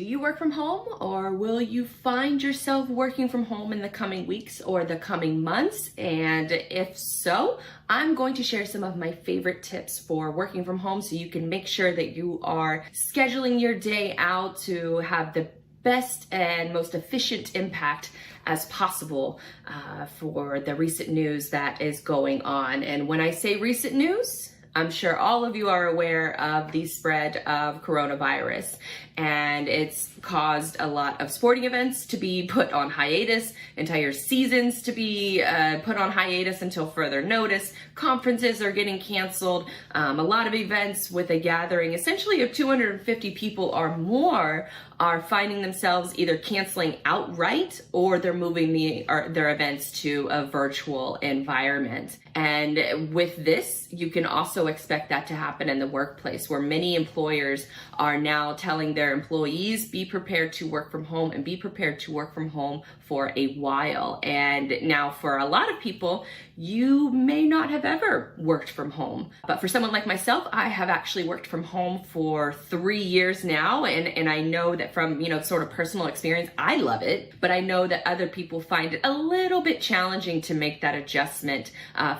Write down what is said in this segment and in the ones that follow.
you work from home, or will you find yourself working from home in the coming weeks or the coming months? And if so, I'm going to share some of my favorite tips for working from home so you can make sure that you are scheduling your day out to have the best and most efficient impact as possible for the recent news that is going on. And when I say recent news, I'm sure all of you are aware of the spread of coronavirus, and it's caused a lot of sporting events to be put on hiatus, entire seasons to be put on hiatus until further notice. Conferences are getting canceled. A lot of events with a gathering essentially of 250 people or more are finding themselves either canceling outright or they're moving their events to a virtual environment. And with this, you can also expect that to happen in the workplace, where many employers are now telling their employees, be prepared to work from home and be prepared to work from home for a while. And now for a lot of people, you may not have ever worked from home. But for someone like myself, I have actually worked from home for 3 years now. And I know that from, sort of personal experience, I love it. But I know that other people find it a little bit challenging to make that adjustment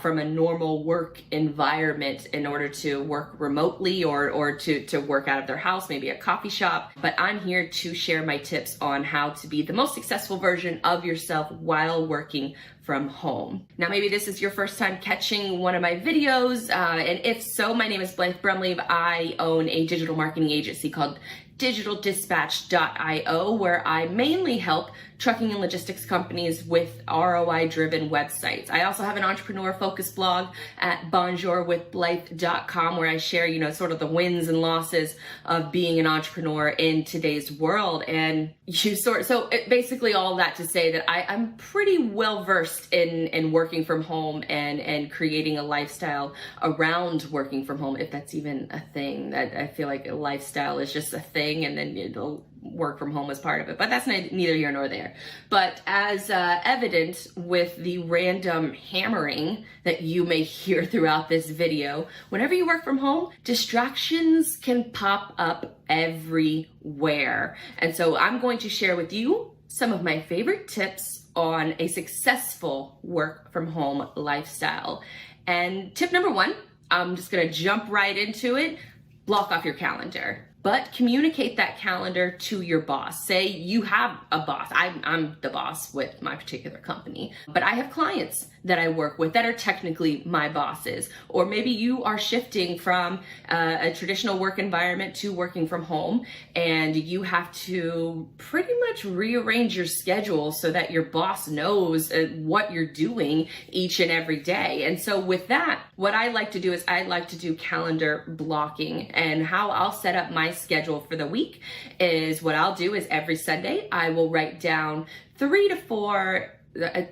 from a normal work environment in order to work remotely or to work out of their house, maybe a coffee shop. But I'm here to share my tips on how to be the most successful version of yourself while working from home. Now, maybe this is your first time catching one of my videos, and if so, my name is Blythe Brumleve. I own a digital marketing agency called digitaldispatch.io, where I mainly help trucking and logistics companies with ROI-driven websites. I also have an entrepreneur-focused blog at bonjourwithblythe.com, where I share, sort of the wins and losses of being an entrepreneur in today's world. And basically all that to say that I'm pretty well versed in working from home and creating a lifestyle around working from home, if that's even a thing. That I feel like a lifestyle is just a thing, and then work from home as part of it, but that's neither here nor there. But as evident with the random hammering that you may hear throughout this video, whenever you work from home, distractions can pop up everywhere. And so I'm going to share with you some of my favorite tips on a successful work from home lifestyle. And tip number one, I'm just gonna jump right into it. Block off your calendar. But communicate that calendar to your boss. Say you have a boss. I'm the boss with my particular company, but I have clients that I work with that are technically my bosses. Or maybe you are shifting from a traditional work environment to working from home, and you have to pretty much rearrange your schedule so that your boss knows what you're doing each and every day. And so with that, what I like to do is I like to do calendar blocking. And how I'll set up my schedule for the week is what I'll do is every Sunday, I will write down 3 to 4,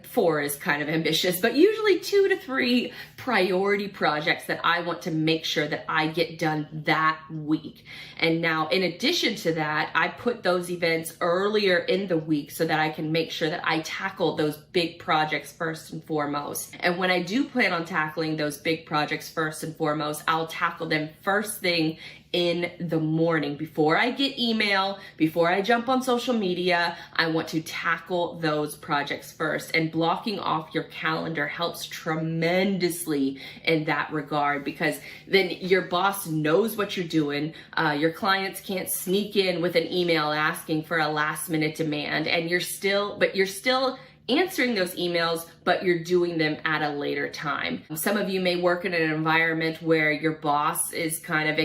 4 is kind of ambitious, but usually 2 to 3 priority projects that I want to make sure that I get done that week. And now, in addition to that, I put those events earlier in the week so that I can make sure that I tackle those big projects first and foremost. And when I do plan on tackling those big projects first and foremost, I'll tackle them first thing in the morning. Before I get email, before I jump on social media, I want to tackle those projects first. And blocking off your calendar helps tremendously in that regard, because then your boss knows what you're doing. Your clients can't sneak in with an email asking for a last minute demand, and you're still answering those emails, but you're doing them at a later time. Some of you may work in an environment where your boss is kind of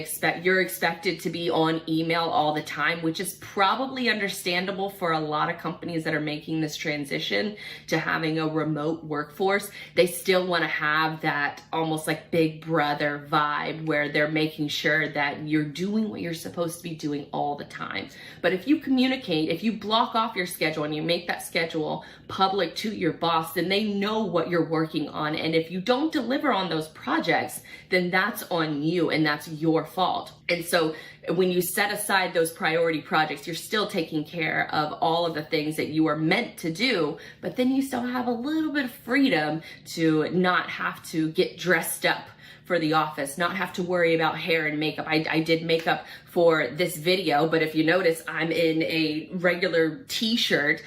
you're expected to be on email all the time, which is probably understandable for a lot of companies that are making this transition to having a remote workforce. They still want to have that almost like Big Brother vibe where they're making sure that you're doing what you're supposed to be doing all the time. But if you communicate, if you block off your schedule and you make that schedule public to your boss, then they know what you're working on. And if you don't deliver on those projects, then that's on you and that's your fault. And so when you set aside those priority projects, you're still taking care of all of the things that you are meant to do, but then you still have a little bit of freedom to not have to get dressed up for the office, not have to worry about hair and makeup. I did makeup for this video, but if you notice, I'm in a regular t-shirt.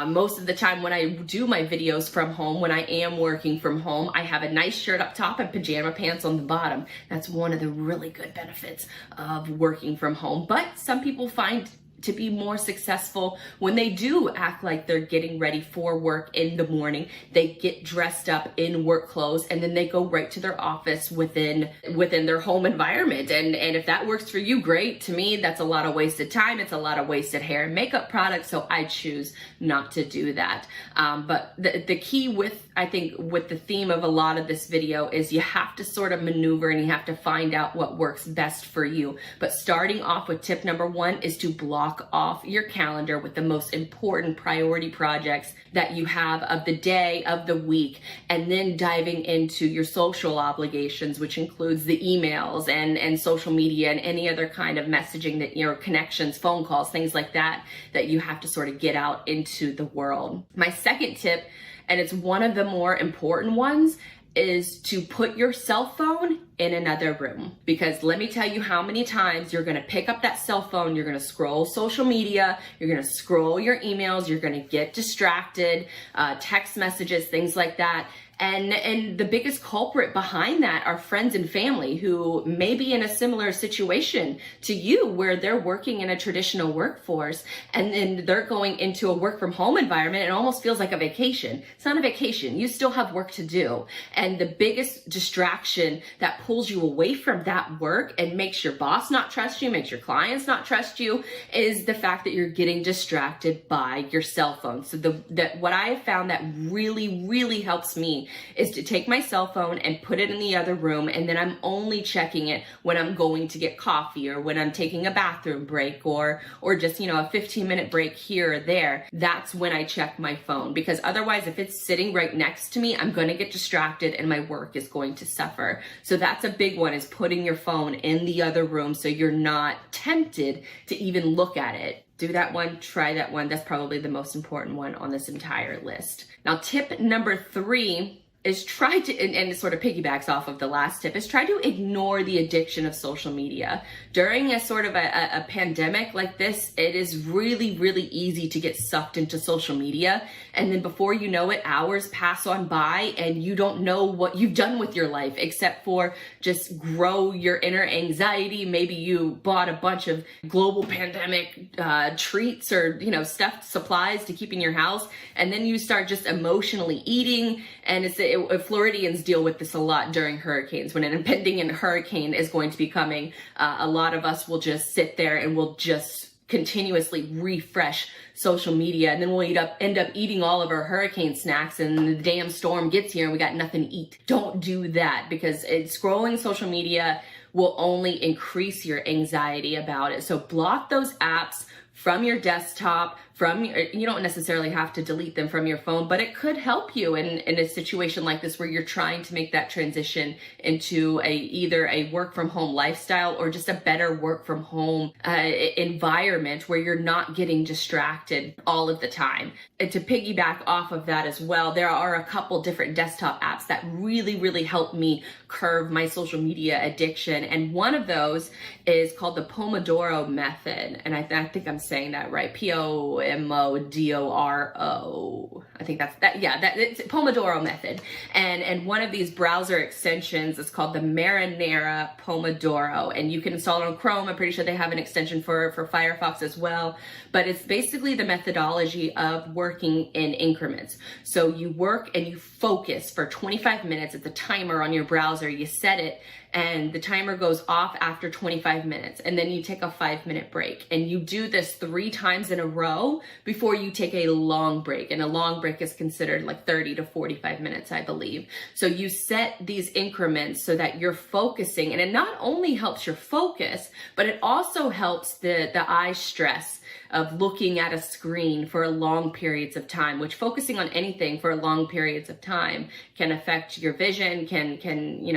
Most of the time when I do my videos from home, when I am working from home, I have a nice shirt up top and pajama pants on the bottom. That's one of the really good benefits of working from home. But some people find to be more successful when they do act like they're getting ready for work in the morning. They get dressed up in work clothes and then they go right to their office within their home environment. And if that works for you, great. To me, that's a lot of wasted time. It's a lot of wasted hair and makeup products. So I choose not to do that. But the key with the theme of a lot of this video is you have to sort of maneuver and you have to find out what works best for you. But starting off with tip number 1 is to block off your calendar with the most important priority projects that you have of the day, of the week, and then diving into your social obligations, which includes the emails and social media and any other kind of messaging that your connections, phone calls, things like that you have to sort of get out into the world. My second tip, and it's one of the more important ones, is to put your cell phone in another room. Because let me tell you how many times you're gonna pick up that cell phone, you're gonna scroll social media, you're gonna scroll your emails, you're gonna get distracted, text messages, things like that. And the biggest culprit behind that are friends and family who may be in a similar situation to you, where they're working in a traditional workforce and then they're going into a work from home environment. It almost feels like a vacation. It's not a vacation. You still have work to do. And the biggest distraction that pulls you away from that work and makes your boss not trust you, makes your clients not trust you, is the fact that you're getting distracted by your cell phone. So what I have found that really, really helps me is to take my cell phone and put it in the other room, and then I'm only checking it when I'm going to get coffee or when I'm taking a bathroom break or just, a 15-minute break here or there. That's when I check my phone, because otherwise if it's sitting right next to me, I'm going to get distracted and my work is going to suffer. So that's a big one, is putting your phone in the other room so you're not tempted to even look at it. Do that one, try that one. That's probably the most important one on this entire list. Now, tip number 3 is try to, and it sort of piggybacks off of the last tip, is try to ignore the addiction of social media. During a sort of a pandemic like this, it is really, really easy to get sucked into social media. And then before you know it, hours pass on by and you don't know what you've done with your life except for just grow your inner anxiety. Maybe you bought a bunch of global pandemic treats or, stuffed supplies to keep in your house. And then you start just emotionally eating. And Floridians deal with this a lot during hurricanes. When an impending hurricane is going to be coming, a lot of us will just sit there and we'll just continuously refresh social media, and then we'll end up eating all of our hurricane snacks, and the damn storm gets here and we got nothing to eat. Don't do that, because scrolling social media will only increase your anxiety about it. So block those apps from your desktop, you don't necessarily have to delete them from your phone, but it could help you in a situation like this where you're trying to make that transition into either a work from home lifestyle or just a better work from home environment where you're not getting distracted all of the time. And to piggyback off of that as well, there are a couple different desktop apps that really, really help me curb my social media addiction. And one of those is called the Pomodoro Method. And I think I'm saying that right. Pomodoro. I think it's Pomodoro Method. And one of these browser extensions is called the Marinara Pomodoro. And you can install it on Chrome. I'm pretty sure they have an extension for Firefox as well. But it's basically the methodology of working in increments. So you work and you focus for 25 minutes at the timer on your browser. You set it, and the timer goes off after 25 minutes, and then you take a 5-minute break. And you do this 3 times in a row before you take a long break. And a long break is considered like 30 to 45 minutes, I believe. So you set these increments so that you're focusing, and it not only helps your focus, but it also helps the eye stress of looking at a screen for long periods of time, which focusing on anything for long periods of time can affect your vision, can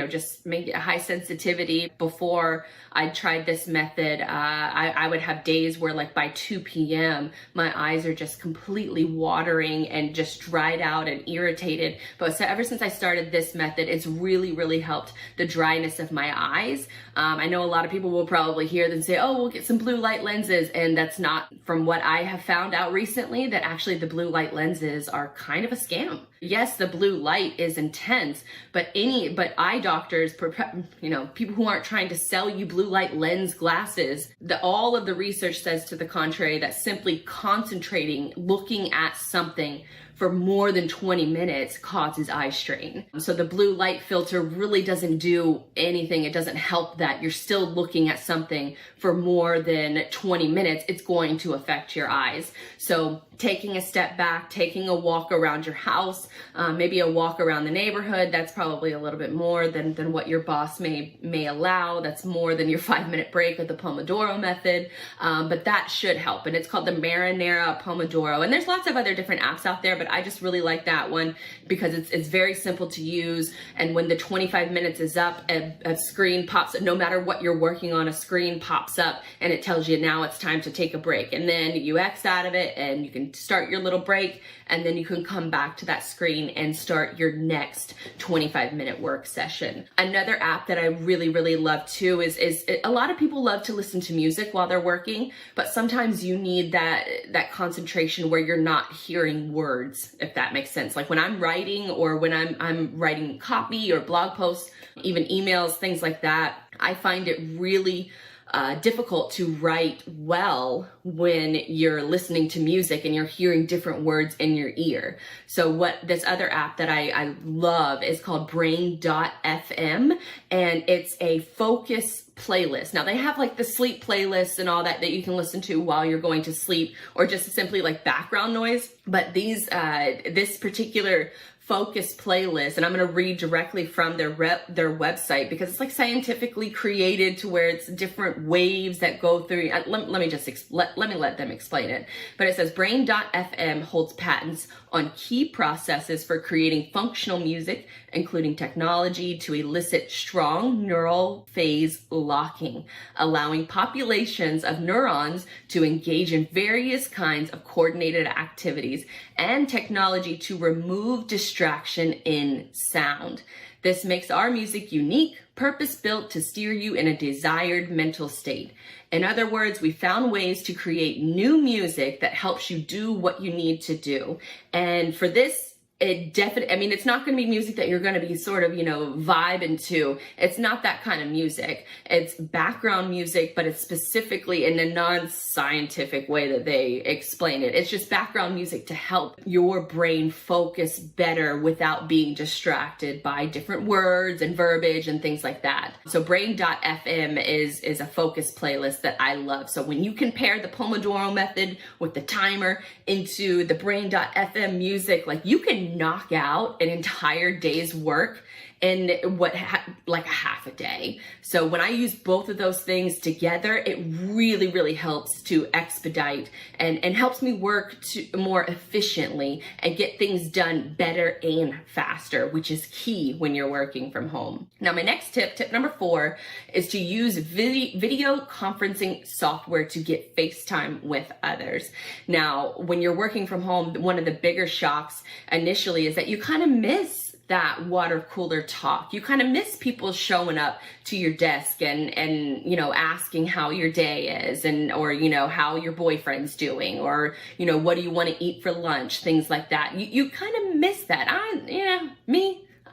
just make it a high sensitivity. Before I tried this method, I would have days where like by 2 p.m. my eyes are just completely watering and just dried out and irritated. But so ever since I started this method, it's really, really helped the dryness of my eyes. I know a lot of people will probably hear them say, oh, we'll get some blue light lenses. And that's not, from what I have found out recently, that actually the blue light lenses are kind of a scam. Yes, the blue light is intense, but eye doctors, people who aren't trying to sell you blue light lens glasses, all of the research says to the contrary, that simply concentrating, looking at something for more than 20 minutes causes eye strain. So the blue light filter really doesn't do anything. It doesn't help that. You're still looking at something for more than 20 minutes. It's going to affect your eyes. So taking a step back, taking a walk around your house, maybe a walk around the neighborhood, that's probably a little bit more than what your boss may allow. That's more than your 5-minute break with the Pomodoro Method, but that should help. And it's called the Marinara Pomodoro. And there's lots of other different apps out there, but I just really like that one because it's very simple to use. And when the 25 minutes is up, a screen pops up. No matter what you're working on, a screen pops up and it tells you now it's time to take a break. And then you X out of it and you can start your little break, and then you can come back to that screen and start your next 25-minute work session. Another app that I really, really love too is a lot of people love to listen to music while they're working, but sometimes you need that concentration where you're not hearing words, if that makes sense. Like when I'm writing, or when I'm writing copy or blog posts, even emails, things like that, I find it really difficult to write well when you're listening to music and you're hearing different words in your ear. So what this other app that I love is called Brain.fm, and it's a focus playlist. Now they have like the sleep playlists and all that you can listen to while you're going to sleep, or just simply like background noise. But this particular focus playlist, and I'm going to read directly from their website because it's like scientifically created to where it's different waves that go through. Let me let them explain it. But it says Brain.fm holds patents on key processes for creating functional music, including technology to elicit strong neural phase locking, allowing populations of neurons to engage in various kinds of coordinated activities, and technology to remove distraction in sound. This makes our music unique, purpose-built to steer you in a desired mental state. In other words, we found ways to create new music that helps you do what you need to do. And for this, it's not going to be music that you're going to be sort of, vibing to. It's not that kind of music. It's background music, but it's specifically in a non-scientific way that they explain it. It's just background music to help your brain focus better without being distracted by different words and verbiage and things like that. So Brain.fm is a focus playlist that I love. So when you compare the Pomodoro Method with the timer into the Brain.fm music, like you can knock out an entire day's work in like a half a day. So when I use both of those things together, it really, really helps to expedite and helps me work more efficiently and get things done better and faster, which is key when you're working from home. Now, my next tip number 4, is to use video conferencing software to get FaceTime with others. Now, when you're working from home, one of the bigger shocks initially is that you kind of miss that water cooler talk. You kind of miss people showing up to your desk and asking how your day is, or how your boyfriend's doing, or what do you want to eat for lunch, things like that. You kind of miss that.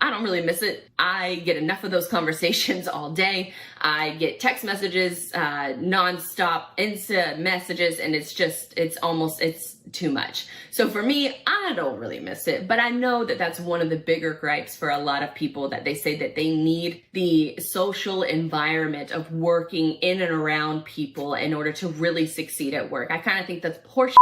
I don't really miss it. I get enough of those conversations all day. I get text messages, nonstop, instant messages, and it's too much. So for me, I don't really miss it, but I know that that's one of the bigger gripes for a lot of people, that they say that they need the social environment of working in and around people in order to really succeed at work. I kind of think that's horseshit,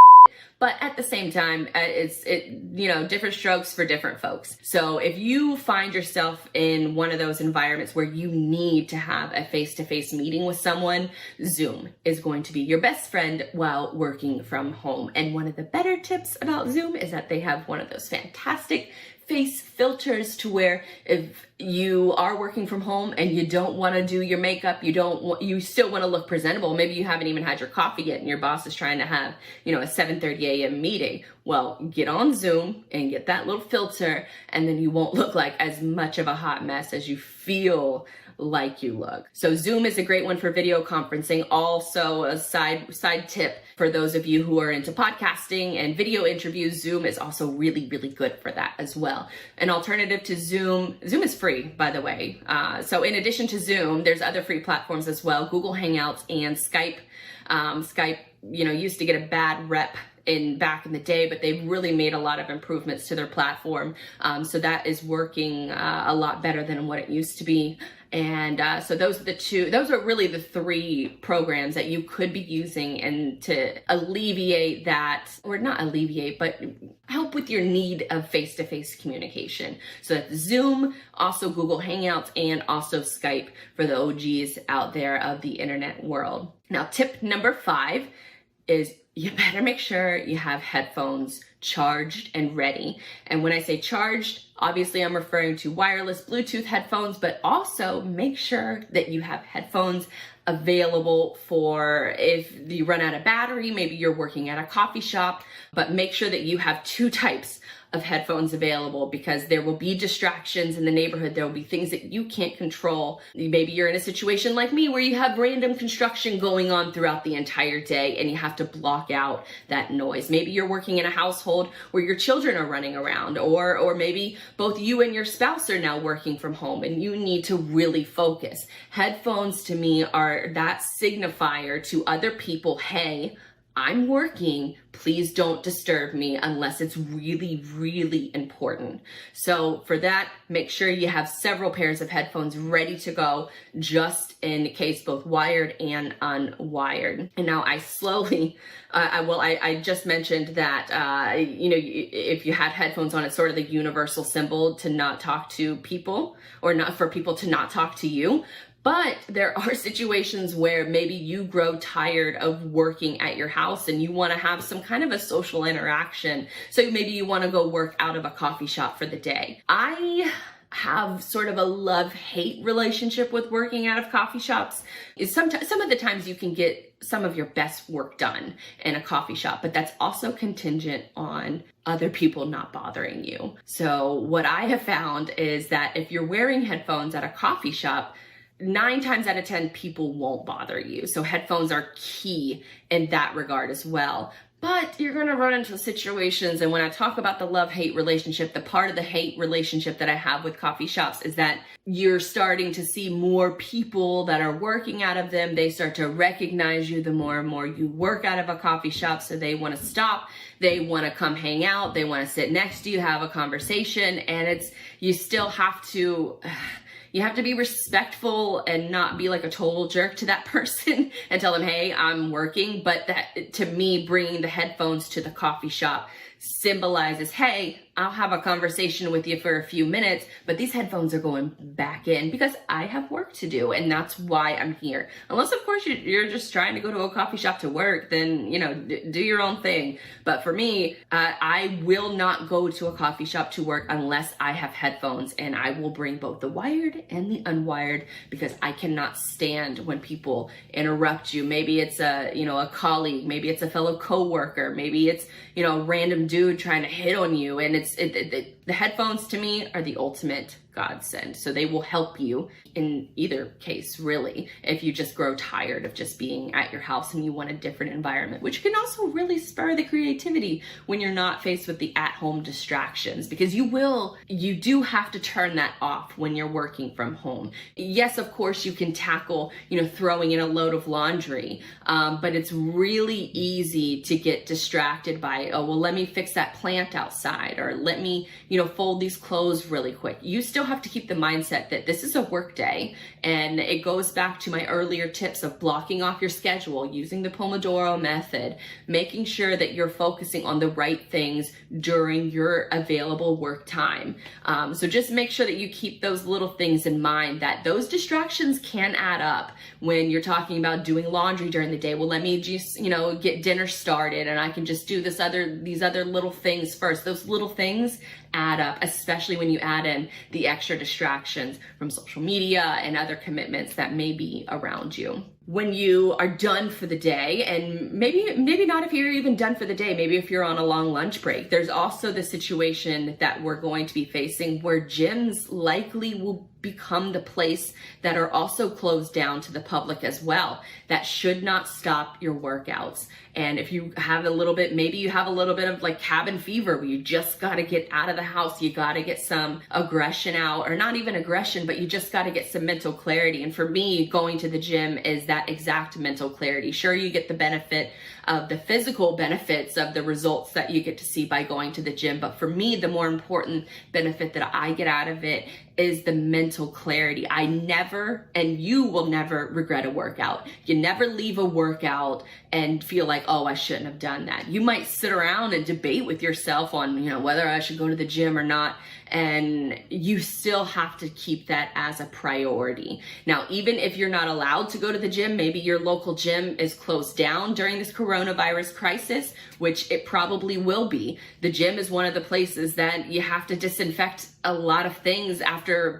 But at the same time, it's different strokes for different folks. So if you find yourself in one of those environments where you need to have a face-to-face meeting with someone, Zoom is going to be your best friend while working from home. And one of the better tips about Zoom is that they have one of those fantastic face filters to where if you are working from home and you don't want to do your makeup, you still want to look presentable. Maybe you haven't even had your coffee yet and your boss is trying to have, a 7:30 a.m. meeting. Well, get on Zoom and get that little filter, and then you won't look like as much of a hot mess as you feel like you look. So Zoom is a great one for video conferencing. Also, a side tip for those of you who are into podcasting and video interviews, Zoom is also really, really good for that as well. An alternative to Zoom is free, by the way. So in addition to Zoom, there's other free platforms as well. Google Hangouts and Skype. Skype, used to get a bad rep back in the day, but they've really made a lot of improvements to their platform. So that is working a lot better than what it used to be. And so those are really the three programs that you could be using and to alleviate that, or not alleviate, but help with your need of face-to-face communication. So that's Zoom, also Google Hangouts, and also Skype for the OGs out there of the internet world. Now, tip number 5 is you better make sure you have headphones charged and ready. And when I say charged, obviously I'm referring to wireless Bluetooth headphones, but also make sure that you have headphones available for if you run out of battery, maybe you're working at a coffee shop, but make sure that you have 2 types of headphones available, because there will be distractions in the neighborhood. There will be things that you can't control. Maybe you're in a situation like me where you have random construction going on throughout the entire day and you have to block out that noise. Maybe you're working in a household where your children are running around, or maybe both you and your spouse are now working from home and you need to really focus. Headphones to me are that signifier to other people, hey, I'm working, please don't disturb me unless it's really, really important. So for that, make sure you have several pairs of headphones ready to go, just in case, both wired and unwired. And now I slowly, I just mentioned that, if you had headphones on, it's sort of the universal symbol to not talk to people, or not for people to not talk to you. But there are situations where maybe you grow tired of working at your house and you want to have some kind of a social interaction. So maybe you want to go work out of a coffee shop for the day. I have sort of a love-hate relationship with working out of coffee shops. Some of the times you can get some of your best work done in a coffee shop, but that's also contingent on other people not bothering you. So what I have found is that if you're wearing headphones at a coffee shop, 9 times out of 10 people won't bother you. So headphones are key in that regard as well. But you're going to run into situations, and when I talk about the love-hate relationship, the part of the hate relationship that I have with coffee shops is that you're starting to see more people that are working out of them. They start to recognize you the more and more you work out of a coffee shop, so they want to stop. They want to come hang out. They want to sit next to you, have a conversation, and you still have to... You have to be respectful and not be like a total jerk to that person and tell them, hey, I'm working. But that, to me, bringing the headphones to the coffee shop symbolizes, hey, I'll have a conversation with you for a few minutes, but these headphones are going back in because I have work to do, and that's why I'm here. Unless, of course, you're just trying to go to a coffee shop to work, then, do your own thing. But for me, I will not go to a coffee shop to work unless I have headphones, and I will bring both the wired and the unwired because I cannot stand when people interrupt you. Maybe it's a colleague, maybe it's a fellow coworker, maybe it's, a random dude trying to hit on you, and the headphones to me are the ultimate godsend. So they will help you in either case, really, if you just grow tired of just being at your house and you want a different environment, which can also really spur the creativity when you're not faced with the at-home distractions, because you do have to turn that off when you're working from home. Yes, of course, you can tackle, throwing in a load of laundry, but it's really easy to get distracted by, oh, well, let me fix that plant outside, or let me, fold these clothes really quick. You still still have to keep the mindset that this is a work day, and it goes back to my earlier tips of blocking off your schedule, using the Pomodoro Method, making sure that you're focusing on the right things during your available work time. So just make sure that you keep those little things in mind, that those distractions can add up when you're talking about doing laundry during the day. Well, let me just, get dinner started and I can just do these other little things first. Those little things add up, especially when you add in the extra distractions from social media and other commitments that may be around you. When you are done for the day, and maybe not if you're even done for the day, maybe if you're on a long lunch break, there's also the situation that we're going to be facing where gyms likely will become the place that are also closed down to the public as well. That should not stop your workouts. And if you have maybe you have a little bit of like cabin fever where you just got to get out of the house, you got to get some aggression out, or not even aggression, but you just got to get some mental clarity. And for me, going to the gym is that exact mental clarity. Sure, you get the benefit of the physical benefits of the results that you get to see by going to the gym. But for me, the more important benefit that I get out of it is the mental clarity. I never, and you will never regret a workout. You never leave a workout and feel like, oh, I shouldn't have done that. You might sit around and debate with yourself on, whether I should go to the gym or not. And you still have to keep that as a priority. Now, even if you're not allowed to go to the gym, maybe your local gym is closed down during this coronavirus crisis, which it probably will be. The gym is one of the places that you have to disinfect a lot of things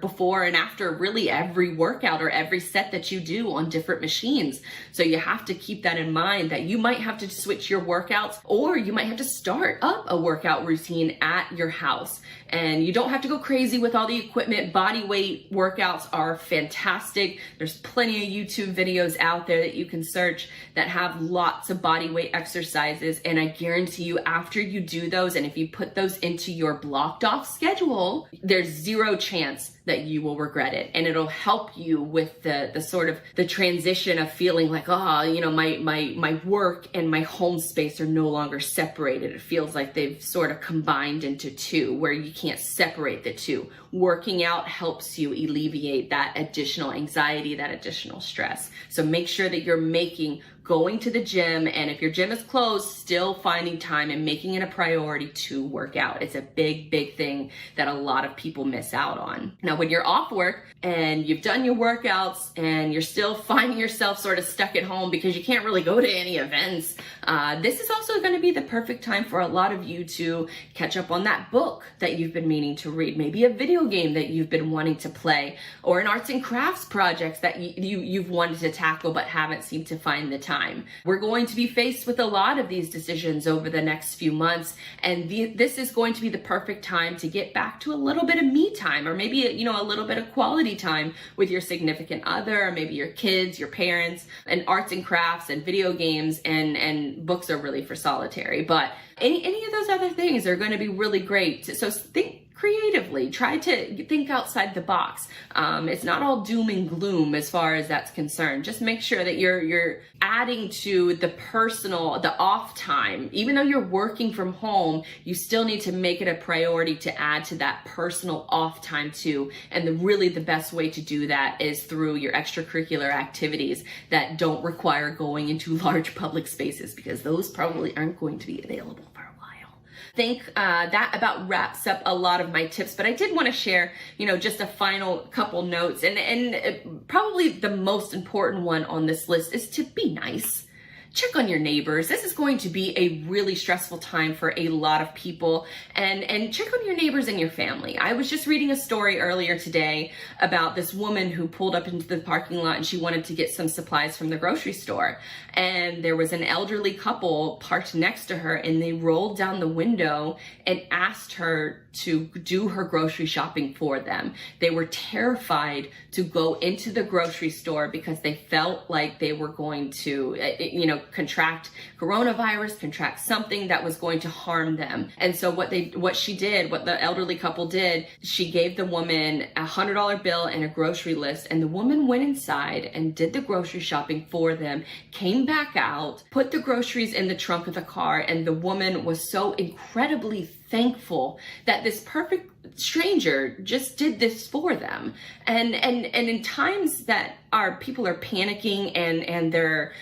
before and after really every workout or every set that you do on different machines. So you have to keep that in mind, that you might have to switch your workouts, or you might have to start up a workout routine at your house. And you don't have to go crazy with all the equipment. Body weight workouts are fantastic. There's plenty of YouTube videos out there that you can search that have lots of body weight exercises. And I guarantee you, after you do those, and if you put those into your blocked off schedule, there's zero chance that you will regret it. And it'll help you with the sort of the transition of feeling like, my work and my home space are no longer separated. It feels like they've sort of combined into two, where you can't separate the two. Working out helps you alleviate that additional anxiety, that additional stress. So make sure that you're making going to the gym, and if your gym is closed, still finding time and making it a priority to work out. It's a big, big thing that a lot of people miss out on. Now, when you're off work and you've done your workouts and you're still finding yourself sort of stuck at home because you can't really go to any events, this is also going to be the perfect time for a lot of you to catch up on that book that you've been meaning to read, maybe a video game that you've been wanting to play, or an arts and crafts project that you've wanted to tackle but haven't seemed to find the time. We're going to be faced with a lot of these decisions over the next few months, and this is going to be the perfect time to get back to a little bit of me time, or maybe a little bit of quality time with your significant other, or maybe your kids, your parents. And arts and crafts and video games and books are really for solitary, but any of those other things are going to be really great. So think creatively, try to think outside the box. It's not all doom and gloom as far as that's concerned. Just make sure that you're adding to the off time. Even though you're working from home, you still need to make it a priority to add to that personal off time too. And the best way to do that is through your extracurricular activities that don't require going into large public spaces, because those probably aren't going to be available for a while. I think that about wraps up a lot of my tips, but I did want to share, just a final couple notes, and probably the most important one on this list is to be nice. Check on your neighbors. This is going to be a really stressful time for a lot of people, and check on your neighbors and your family. I was just reading a story earlier today about this woman who pulled up into the parking lot and she wanted to get some supplies from the grocery store. And there was an elderly couple parked next to her, and they rolled down the window and asked her to do her grocery shopping for them. They were terrified to go into the grocery store because they felt like they were going to, contract coronavirus, contract something that was going to harm them. And so what the elderly couple did, she gave the woman $100 bill and a grocery list, and the woman went inside and did the grocery shopping for them, came back out, put the groceries in the trunk of the car, and the woman was so incredibly thankful that this perfect stranger just did this for them. And in times that our people are panicking and they're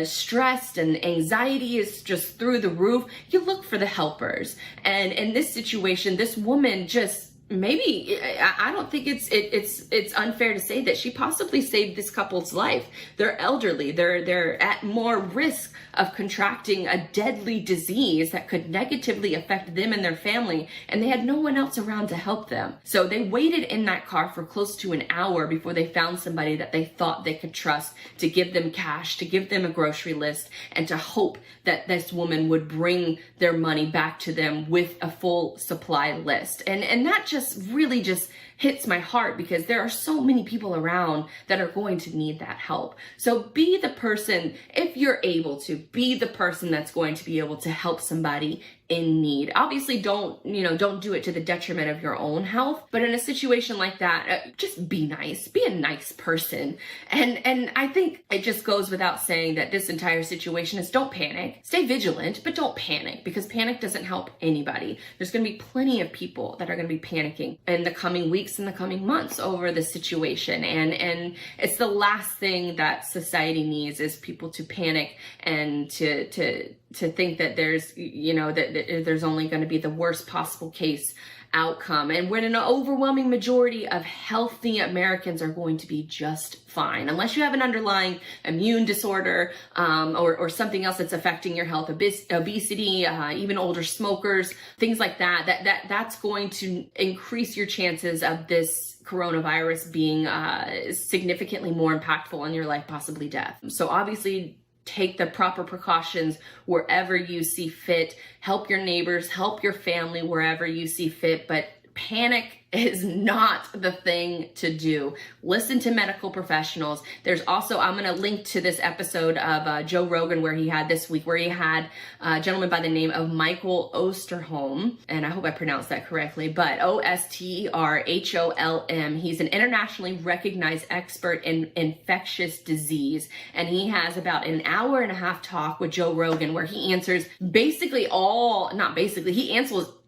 stressed and anxiety is just through the roof, you look for the helpers. And in this situation, this woman just, maybe, I don't think it's unfair to say that she possibly saved this couple's life. They're elderly. They're at more risk of contracting a deadly disease that could negatively affect them and their family, and they had no one else around to help them. So they waited in that car for close to an hour before they found somebody that they thought they could trust to give them cash, to give them a grocery list, and to hope that this woman would bring their money back to them with a full supply list. And that just really just hits my heart, because there are so many people around that are going to need that help. So be the person, if you're able to, be the person that's going to be able to help somebody in need. Obviously, don't do it to the detriment of your own health, but in a situation like that, just be nice, be a nice person. And I think it just goes without saying that this entire situation is, don't panic, stay vigilant, but don't panic, because panic doesn't help anybody. There's going to be plenty of people that are going to be panicking in the coming weeks and the coming months over this situation. And it's the last thing that society needs, is people to panic and to think that there's, that there's only going to be the worst possible case outcome. And when an overwhelming majority of healthy Americans are going to be just fine, unless you have an underlying immune disorder, or something else that's affecting your health, obesity, even older smokers, things like that's going to increase your chances of this coronavirus being significantly more impactful on your life, possibly death. So obviously, take the proper precautions wherever you see fit. Help your neighbors, help your family wherever you see fit, but panic is not the thing to do. Listen to medical professionals. There's also, I'm going to link to this episode of Joe Rogan where he had a gentleman by the name of Michael Osterholm, and I hope I pronounced that correctly, but Osterholm. He's an internationally recognized expert in infectious disease, and he has about an hour and a half talk with Joe Rogan where he answers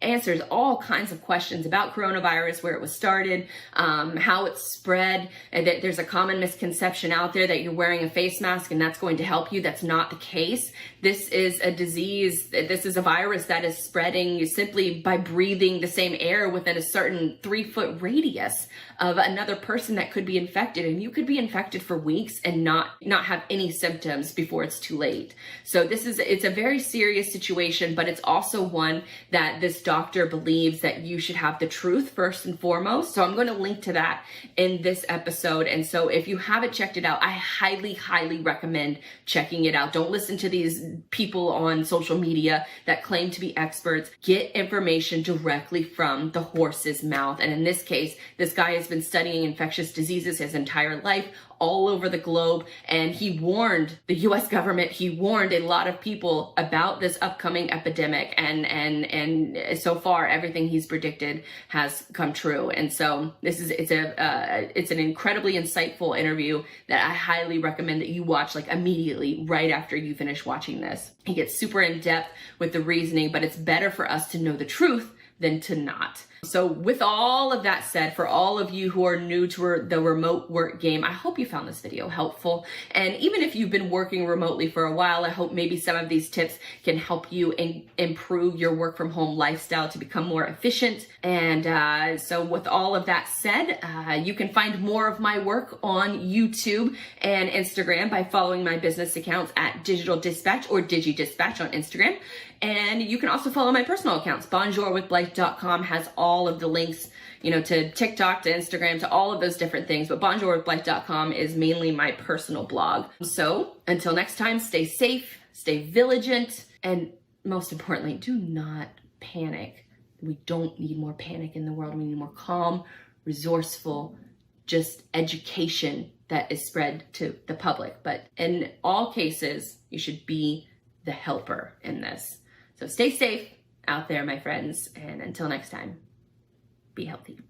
answers all kinds of questions about coronavirus, where it was started, how it's spread, and that there's a common misconception out there that you're wearing a face mask and that's going to help you. That's not the case. This is a disease, this is a virus that is spreading simply by breathing the same air within a certain 3-foot radius of another person that could be infected, and you could be infected for weeks and not have any symptoms before it's too late. So it's a very serious situation, but it's also one that this doctor believes that you should have the truth first and foremost. So I'm going to link to that in this episode. And so if you haven't checked it out, I highly, highly recommend checking it out. Don't listen to these people on social media that claim to be experts. Get information directly from the horse's mouth. And in this case, this guy has been studying infectious diseases his entire life, all over the globe, and he warned the US government, he warned a lot of people about this upcoming epidemic, and so far everything he's predicted has come true. And so it's an incredibly insightful interview that I highly recommend that you watch immediately right after you finish watching this. He gets super in depth with the reasoning, but it's better for us to know the truth than to not. So with all of that said, for all of you who are new to the remote work game, I hope you found this video helpful. And even if you've been working remotely for a while, I hope maybe some of these tips can help you improve your work from home lifestyle to become more efficient. And so with all of that said, you can find more of my work on YouTube and Instagram by following my business accounts at Digital Dispatch or DigiDispatch on Instagram. And you can also follow my personal accounts. BonjourWithBlythe.com has all of the links, to TikTok, to Instagram, to all of those different things. But BonjourWithBlythe.com is mainly my personal blog. So until next time, stay safe, stay vigilant, and most importantly, do not panic. We don't need more panic in the world. We need more calm, resourceful, just education that is spread to the public. But in all cases, you should be the helper in this. So stay safe out there, my friends, and until next time, be healthy.